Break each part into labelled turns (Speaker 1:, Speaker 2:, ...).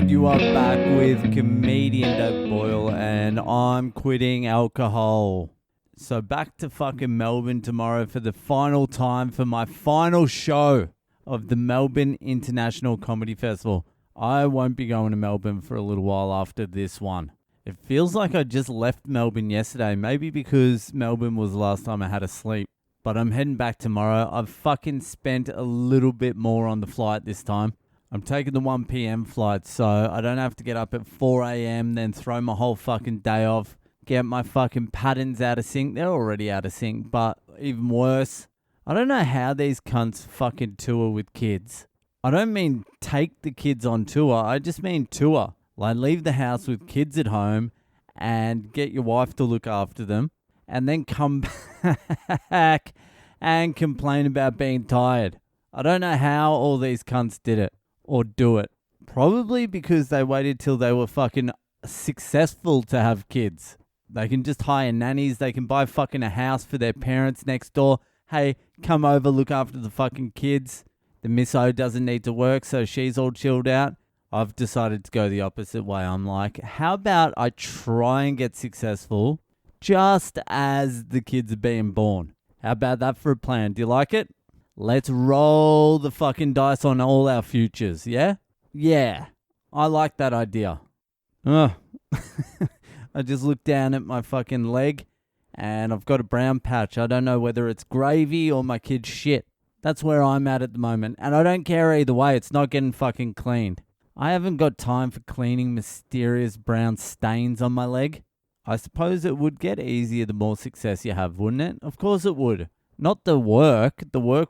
Speaker 1: And you are back with comedian David Boyle, and I'm quitting alcohol. So back to fucking Melbourne tomorrow for the final time for my final show of the Melbourne International Comedy Festival. I won't be going to Melbourne for a little while after this one. It feels like I just left Melbourne yesterday, maybe because Melbourne was the last time I had a sleep. But I'm heading back tomorrow. I've fucking spent a little bit more on the flight this time. I'm taking the 1 p.m. flight, so I don't have to get up at 4 a.m., then throw my whole fucking day off, get my fucking patterns out of sync. They're already out of sync, but even worse, I don't know how these cunts fucking tour with kids. I don't mean take the kids on tour, I just mean tour. Like leave the house with kids at home and get your wife to look after them, and then come back and complain about being tired. I don't know how all these cunts did it. Or do it. Probably because they waited till they were fucking successful to have kids. They can just hire nannies. They can buy fucking a house for their parents next door. Hey, come over, look after the fucking kids. The misso doesn't need to work, so she's all chilled out. I've decided to go the opposite way. I'm like, how about I try and get successful just as the kids are being born? How about that for a plan? Do you like it? Let's roll the fucking dice on all our futures, yeah? Yeah, I like that idea. I just looked down at my fucking leg and I've got a brown patch. I don't know whether it's gravy or my kid's shit. That's where I'm at the moment. And I don't care either way. It's not getting fucking cleaned. I haven't got time for cleaning mysterious brown stains on my leg. I suppose it would get easier the more success you have, wouldn't it? Of course it would. Not the work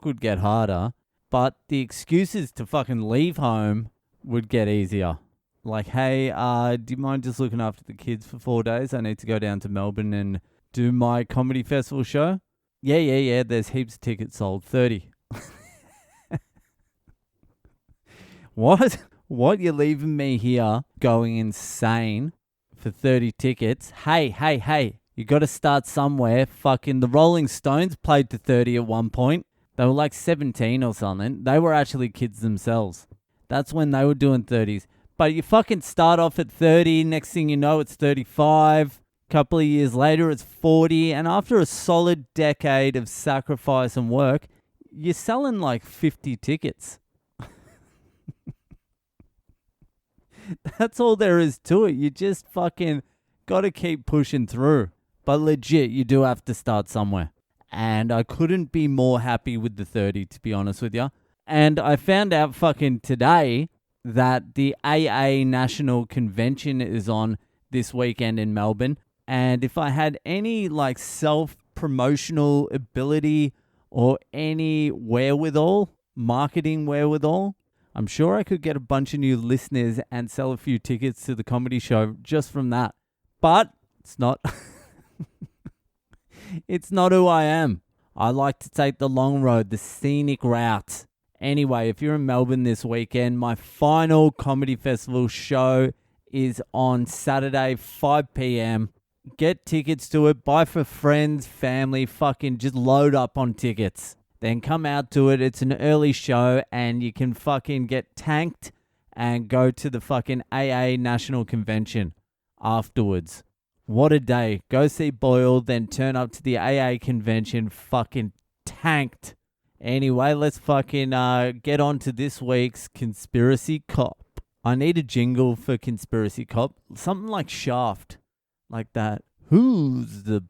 Speaker 1: would get harder, but the excuses to fucking leave home would get easier. Like, hey, do you mind just looking after the kids for 4 days? I need to go down to Melbourne and do my comedy festival show. Yeah, there's heaps of tickets sold, 30. What? What, you're leaving me here going insane for 30 tickets? Hey. You got to start somewhere. Fucking the Rolling Stones played to 30 at one point. They were like 17 or something. They were actually kids themselves. That's when they were doing 30s. But you fucking start off at 30. Next thing you know, it's 35. Couple of years later, it's 40. And after a solid decade of sacrifice and work, you're selling like 50 tickets. That's all there is to it. You just fucking got to keep pushing through. But legit, you do have to start somewhere. And I couldn't be more happy with the 30, to be honest with you. And I found out fucking today that the AA National Convention is on this weekend in Melbourne. And if I had any like self-promotional ability or any wherewithal, marketing wherewithal, I'm sure I could get a bunch of new listeners and sell a few tickets to the comedy show just from that. But it's not... It's not who I am. I like to take the long road, the scenic route. Anyway, if you're in Melbourne this weekend, my final comedy festival show is on Saturday, 5 p.m. Get tickets to it. Buy for friends, family. Fucking just load up on tickets. Then come out to it. It's an early show and you can fucking get tanked and go to the fucking AA National Convention afterwards. What a day. Go see Boyle, then turn up to the AA convention fucking tanked. Anyway, let's fucking get on to this week's Conspiracy Cop. I need a jingle for Conspiracy Cop. Something like Shaft. Like that. Who's the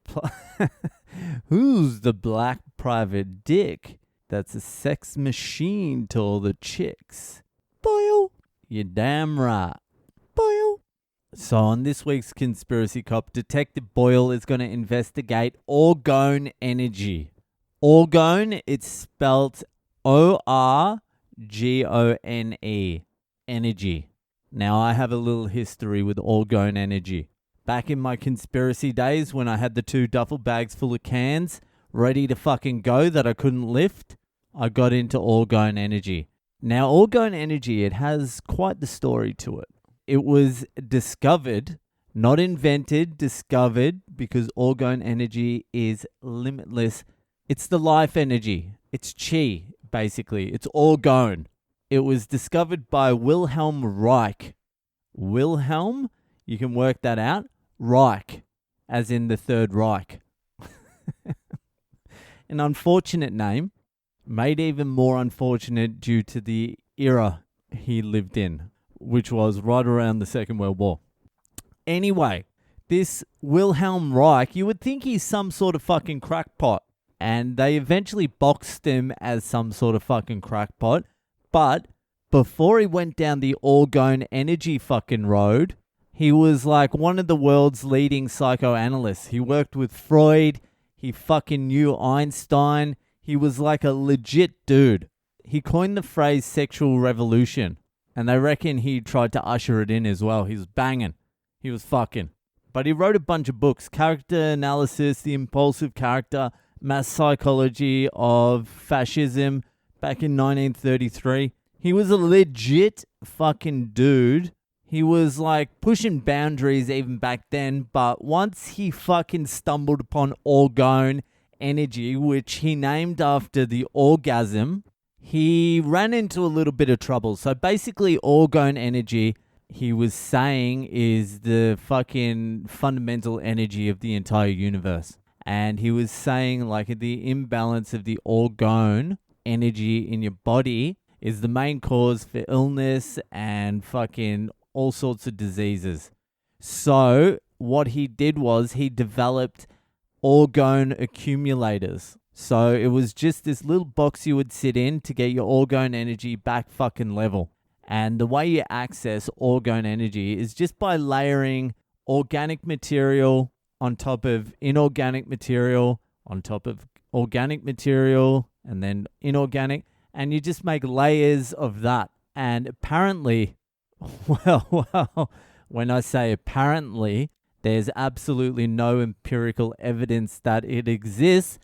Speaker 1: black private dick that's a sex machine to all the chicks? Boyle. You're damn right. Boyle. So on this week's Conspiracy Cop, Detective Boyle is going to investigate orgone energy. Orgone, it's spelt O-R-G-O-N-E. Energy. Now, I have a little history with orgone energy. Back in my conspiracy days when I had the 2 duffel bags full of cans ready to fucking go that I couldn't lift, I got into orgone energy. Now, orgone energy, it has quite the story to it. It was discovered, not invented, discovered, because orgone energy is limitless. It's the life energy. It's chi, basically. It's orgone. It was discovered by Wilhelm Reich Wilhelm, you can work that out. Reich, as in the Third Reich. An unfortunate name, made even more unfortunate due to the era he lived in, which was right around the Second World War. Anyway, this Wilhelm Reich, you would think he's some sort of fucking crackpot. And they eventually boxed him as some sort of fucking crackpot. But before he went down the orgone energy fucking road, he was like one of the world's leading psychoanalysts. He worked with Freud. He fucking knew Einstein. He was like a legit dude. He coined the phrase sexual revolution. And they reckon he tried to usher it in as well. He was banging. He was fucking. But he wrote a bunch of books. Character Analysis, The Impulsive Character, Mass Psychology of Fascism back in 1933. He was a legit fucking dude. He was like pushing boundaries even back then, but once he fucking stumbled upon orgone energy, which he named after the orgasm, he ran into a little bit of trouble. So basically orgone energy, he was saying, is the fucking fundamental energy of the entire universe. And he was saying like the imbalance of the orgone energy in your body is the main cause for illness and fucking all sorts of diseases. So what he did was he developed orgone accumulators. So it was just this little box you would sit in to get your orgone energy back fucking level. And the way you access orgone energy is just by layering organic material on top of inorganic material, on top of organic material, and then inorganic. And you just make layers of that. And apparently, well, when I say apparently, there's absolutely no empirical evidence that it exists,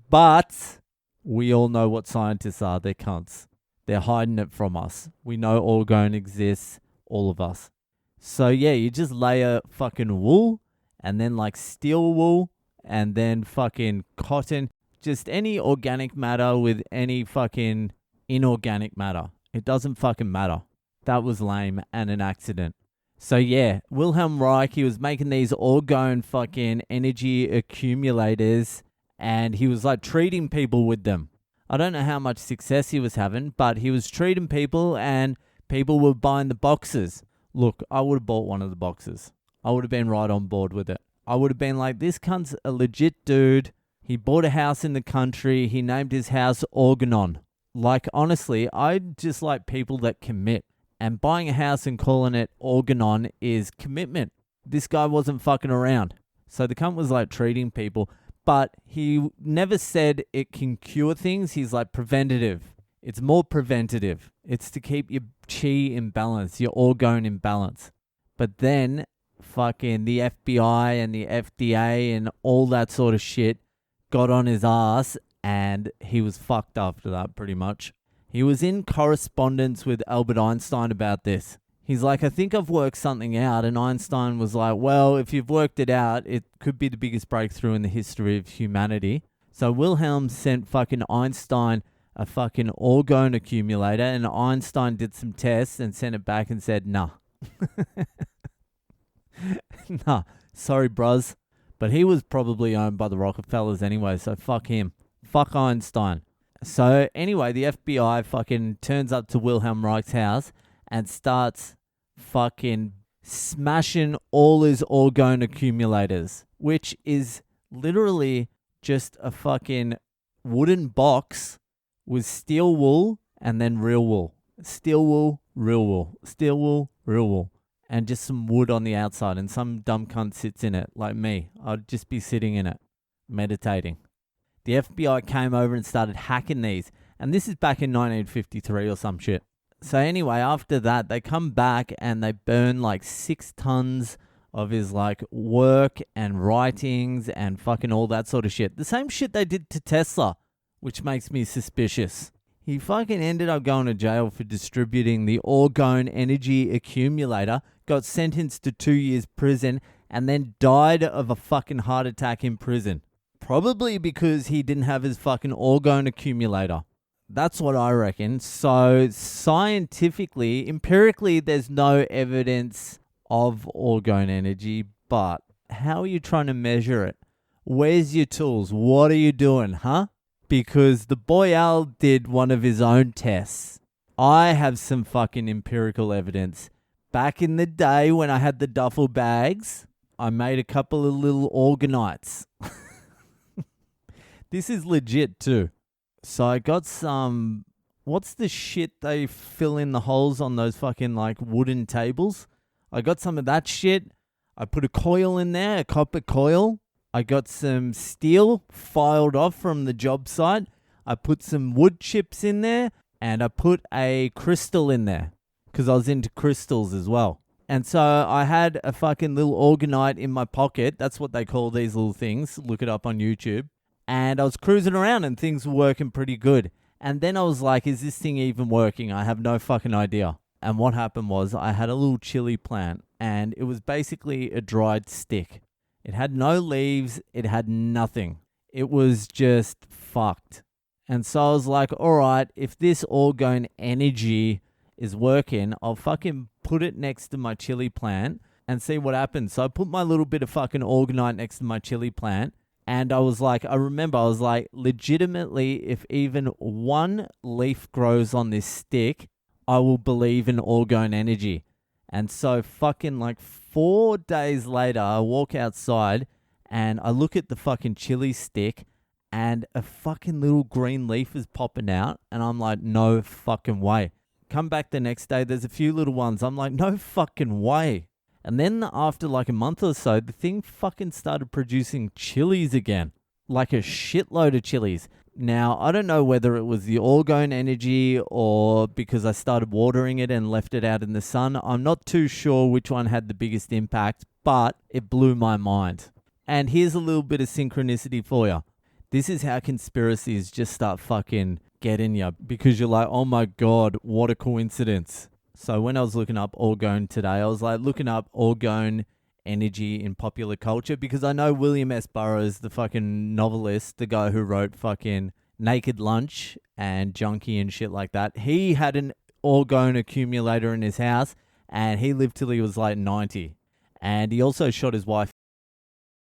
Speaker 1: but we all know what scientists are. They're cunts. They're hiding it from us. We know orgone exists, all of us. So yeah, you just layer fucking wool, and then like steel wool, and then fucking cotton, just any organic matter with any fucking inorganic matter. It doesn't fucking matter. That was lame and an accident. So yeah, Wilhelm Reich, he was making these orgone fucking energy accumulators, and he was like treating people with them. I don't know how much success he was having, but he was treating people and people were buying the boxes. Look, I would have bought one of the boxes. I would have been right on board with it. I would have been like, this cunt's a legit dude. He bought a house in the country. He named his house Organon. Like, honestly, I just like people that commit. And buying a house and calling it Organon is commitment. This guy wasn't fucking around. So the cunt was like treating people. But he never said it can cure things. He's like preventative. It's more preventative. It's to keep your chi in balance, your orgone in balance. But then fucking the FBI and the FDA and all that sort of shit got on his ass, and he was fucked after that pretty much. He was in correspondence with Albert Einstein about this. He's like, I think I've worked something out. And Einstein was like, well, if you've worked it out, it could be the biggest breakthrough in the history of humanity. So Wilhelm sent fucking Einstein a fucking orgone accumulator, and Einstein did some tests and sent it back and said, nah. Nah, sorry, bruz. But he was probably owned by the Rockefellers anyway, so fuck him. Fuck Einstein. So anyway, the FBI fucking turns up to Wilhelm Reich's house and starts fucking smashing all his orgone accumulators, which is literally just a fucking wooden box with steel wool and then real wool. Steel wool, real wool. Steel wool, real wool. And just some wood on the outside, and some dumb cunt sits in it, like me. I'd just be sitting in it, meditating. The FBI came over and started hacking these, and this is back in 1953 or some shit. So anyway, after that, they come back and they burn like 6 tons of his like work and writings and fucking all that sort of shit. The same shit they did to Tesla, which makes me suspicious. He fucking ended up going to jail for distributing the orgone energy accumulator, got sentenced to 2 years prison, and then died of a fucking heart attack in prison. Probably because he didn't have his fucking orgone accumulator. That's what I reckon. So scientifically, empirically, there's no evidence of orgone energy, but how are you trying to measure it? Where's your tools? What are you doing, huh? Because the boy Al did one of his own tests. I have some fucking empirical evidence. Back in the day when I had the duffel bags, I made a couple of little organites. This is legit too. So I got some, what's the shit they fill in the holes on those fucking like wooden tables? I got some of that shit. I put a coil in there, a copper coil. I got some steel filed off from the job site. I put some wood chips in there, and I put a crystal in there because I was into crystals as well. And so I had a fucking little organite in my pocket. That's what they call these little things. Look it up on YouTube. And I was cruising around and things were working pretty good. And then I was like, is this thing even working? I have no fucking idea. And what happened was I had a little chili plant, and it was basically a dried stick. It had no leaves. It had nothing. It was just fucked. And so I was like, all right, if this orgone energy is working, I'll fucking put it next to my chili plant and see what happens. So I put my little bit of fucking orgonite next to my chili plant. And I was like, legitimately, if even one leaf grows on this stick, I will believe in orgone energy. And so fucking like 4 days later, I walk outside and I look at the fucking chili stick and a fucking little green leaf is popping out. And I'm like, no fucking way. Come back the next day, there's a few little ones. I'm like, no fucking way. And then after like a month or so, the thing fucking started producing chilies again. Like a shitload of chilies. Now, I don't know whether it was the orgone energy or because I started watering it and left it out in the sun. I'm not too sure which one had the biggest impact, but it blew my mind. And here's a little bit of synchronicity for you. This is how conspiracies just start fucking getting you because you're like, oh my God, what a coincidence. So when I was looking up orgone today, I was like looking up orgone energy in popular culture because I know William S. Burroughs, the fucking novelist, the guy who wrote fucking Naked Lunch and Junkie and shit like that. He had an orgone accumulator in his house and he lived till he was like 90. And he also shot his wife